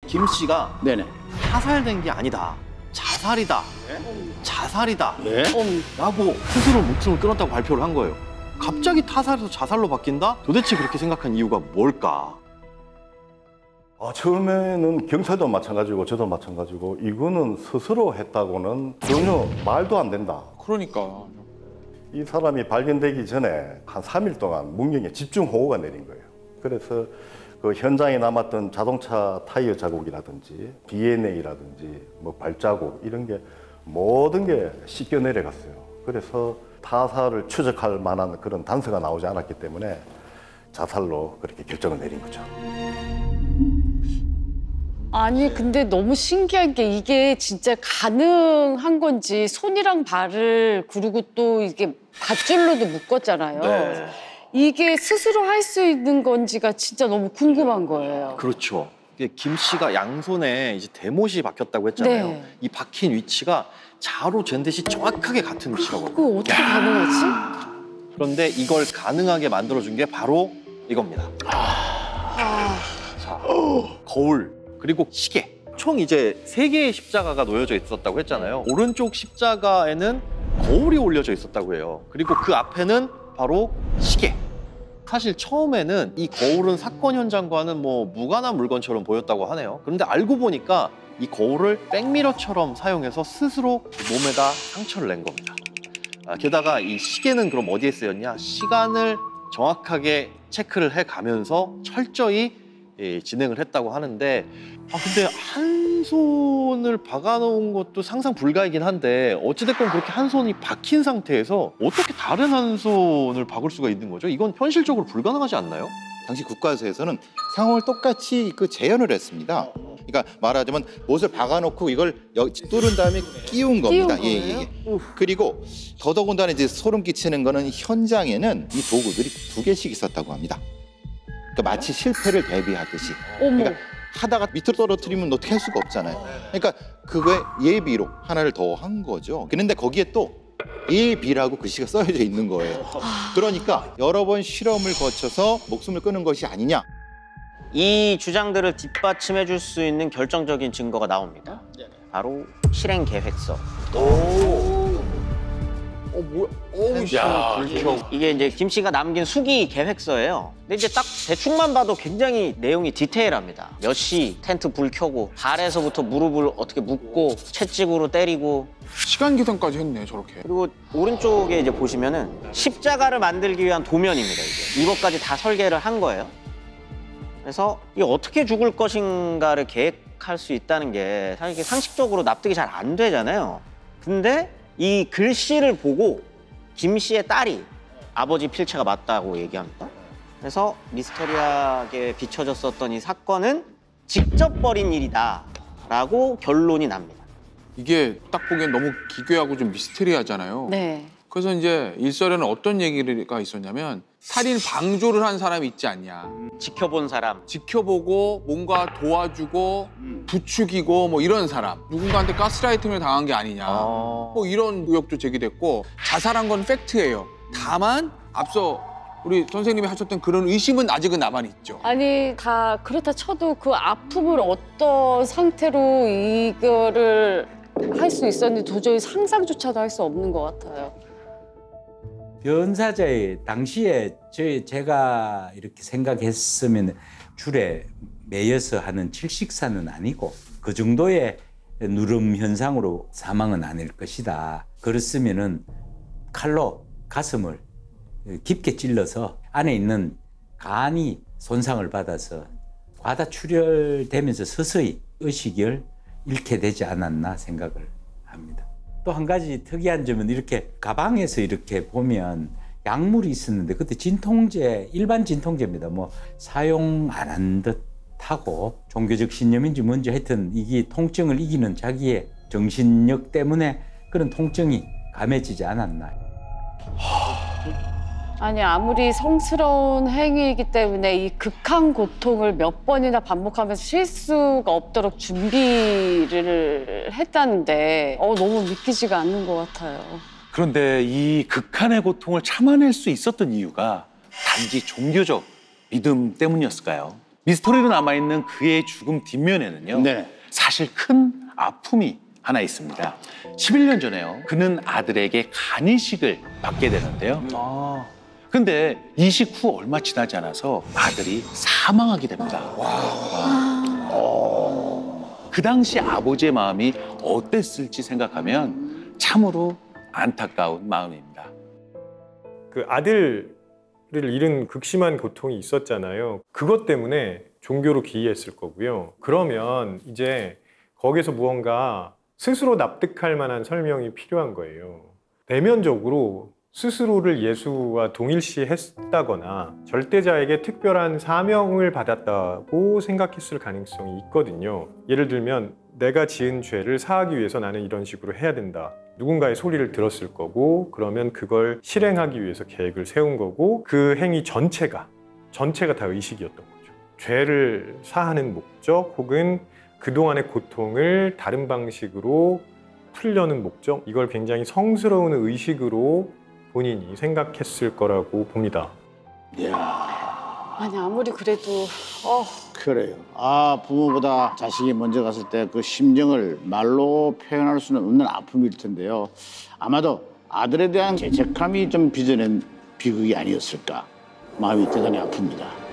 김 씨가 네네. 타살된 게 아니다. 자살이다. 자살이다. 네? 라고 스스로 목숨을 끊었다고 발표를 한 거예요. 갑자기 타살에서 자살로 바뀐다? 도대체 그렇게 생각한 이유가 뭘까? 처음에는 경찰도 마찬가지고 저도 마찬가지고 이거는 스스로 했다고는 전혀 말도 안 된다. 그러니까. 이 사람이 발견되기 전에 한 3일 동안 문경에 집중호우가 내린 거예요. 그래서 그 현장에 남았던 자동차 타이어 자국이라든지 DNA라든지 뭐 발자국 이런 게 모든 게 씻겨 내려갔어요. 그래서 타살을 추적할 만한 그런 단서가 나오지 않았기 때문에 자살로 그렇게 결정을 내린 거죠. 아니 근데 너무 신기한 게 이게 진짜 가능한 건지 손이랑 발을 그리고 또 이게 밧줄로도 묶었잖아요. 네. 이게 스스로 할 수 있는 건지가 진짜 너무 궁금한 거예요. 그렇죠. 이게 김 씨가 양손에 이제 대못이 박혔다고 했잖아요. 네. 이 박힌 위치가 자로 잰 듯이 정확하게 같은 위치라고. 그거 어떻게 가능하지? 그런데 이걸 가능하게 만들어준 게 바로 이겁니다. 자, 거울 그리고 시계. 총 이제 3개의 십자가가 놓여져 있었다고 했잖아요. 오른쪽 십자가에는 거울이 올려져 있었다고 해요. 그리고 그 앞에는 바로 시계. 사실 처음에는 이 거울은 사건 현장과는 뭐 무관한 물건처럼 보였다고 하네요. 그런데 알고 보니까 이 거울을 백미러처럼 사용해서 스스로 몸에다 상처를 낸 겁니다. 게다가 이 시계는 그럼 어디에 쓰였냐? 시간을 정확하게 체크를 해가면서 철저히 진행을 했다고 하는데 근데 한 손을 박아놓은 것도 상상 불가이긴 한데 어찌됐건 그렇게 한 손이 박힌 상태에서 어떻게 다른 한 손을 박을 수가 있는 거죠? 이건 현실적으로 불가능하지 않나요? 당시 국가에서는 상황을 똑같이 재현을 했습니다. 그러니까 말하자면 못을 박아놓고 이걸 뚫은 다음에 끼운 겁니다. 예. 그리고 더더군다나 이제 소름 끼치는 거는 현장에는 이 도구들이 2개씩 있었다고 합니다. 그러니까 마치 실패를 대비하듯이. 그러니까 하다가 밑으로 떨어뜨리면 어떻게 할 수가 없잖아요. 그러니까 그거에 예비로 하나를 더 한 거죠. 그런데 거기에 또 예비라고 글씨가 써져 있는 거예요. 그러니까 여러 번 실험을 거쳐서 목숨을 끊은 것이 아니냐. 이 주장들을 뒷받침해 줄 수 있는 결정적인 증거가 나옵니다. 바로 실행 계획서. 야, 이게 이제 김 씨가 남긴 수기 계획서예요. 근데 이제 딱 대충만 봐도 굉장히 내용이 디테일합니다. 몇 시 텐트 불 켜고 발에서부터 무릎을 어떻게 묶고 채찍으로 때리고 시간 계산까지 했네, 저렇게. 그리고 오른쪽에 이제 보시면은 십자가를 만들기 위한 도면입니다. 이것까지 다 설계를 한 거예요. 그래서 이 어떻게 죽을 것인가를 계획할 수 있다는 게 사실 상식적으로 납득이 잘 안 되잖아요. 근데 이 글씨를 보고 김 씨의 딸이 아버지 필체가 맞다고 얘기합니다. 그래서 미스터리하게 비춰졌었던 이 사건은 직접 벌인 일이다라고 결론이 납니다. 이게 딱 보기엔 너무 기괴하고 좀 미스테리하잖아요. 네. 그래서 이제 일설에는 어떤 얘기가 있었냐면 살인 방조를 한 사람이 있지 않냐. 지켜본 사람. 지켜보고 뭔가 도와주고 부추기고 뭐 이런 사람. 누군가한테 가스라이팅을 당한 게 아니냐. 뭐 이런 의혹도 제기됐고 자살한 건 팩트예요. 다만 앞서 우리 선생님이 하셨던 그런 의심은 아직은 남아있죠. 아니 다 그렇다 쳐도 그 아픔을 어떤 상태로 이거를 할 수 있었는지 도저히 상상조차도 할 수 없는 것 같아요. 변사자의 당시에 제가 이렇게 생각했으면 줄에 매여서 하는 질식사는 아니고 그 정도의 누름 현상으로 사망은 아닐 것이다. 그렇으면은 칼로 가슴을 깊게 찔러서 안에 있는 간이 손상을 받아서 과다출혈되면서 서서히 의식을 잃게 되지 않았나 생각을 합니다. 또 한 가지 특이한 점은 이렇게 가방에서 이렇게 보면 약물이 있었는데 그때 진통제, 일반 진통제입니다. 뭐 사용 안 한 듯하고 종교적 신념인지 뭔지 하여튼 이게 통증을 이기는 자기의 정신력 때문에 그런 통증이 감해지지 않았나. 아니 아무리 성스러운 행위이기 때문에 이 극한 고통을 몇 번이나 반복하면서 실수가 없도록 준비를 했다는데 너무 믿기지가 않는 것 같아요. 그런데 이 극한의 고통을 참아낼 수 있었던 이유가 단지 종교적 믿음 때문이었을까요? 미스터리로 남아있는 그의 죽음 뒷면에는요. 네. 사실 큰 아픔이 하나 있습니다. 11년 전에요. 그는 아들에게 간이식을 받게 되는데요. 근데 이식 후 얼마 지나지 않아서 아들이 사망하게 됩니다. 그 당시 아버지의 마음이 어땠을지 생각하면 참으로 안타까운 마음입니다. 그 아들을 잃은 극심한 고통이 있었잖아요. 그것 때문에 종교로 기이했을 거고요. 그러면 이제 거기서 무언가 스스로 납득할 만한 설명이 필요한 거예요. 내면적으로 스스로를 예수와 동일시했다거나 절대자에게 특별한 사명을 받았다고 생각했을 가능성이 있거든요. 예를 들면 내가 지은 죄를 사하기 위해서 나는 이런 식으로 해야 된다. 누군가의 소리를 들었을 거고 그러면 그걸 실행하기 위해서 계획을 세운 거고 그 행위 전체가 다 의식이었던 거죠. 죄를 사하는 목적 혹은 그동안의 고통을 다른 방식으로 풀려는 목적, 이걸 굉장히 성스러운 의식으로 본인이 생각했을 거라고 봅니다. 아니 아무리 그래도 그래요. 부모보다 자식이 먼저 갔을 때 그 심정을 말로 표현할 수는 없는 아픔일 텐데요. 아마도 아들에 대한 죄책감이 좀 빚어낸 비극이 아니었을까. 마음이 대단히 아픕니다.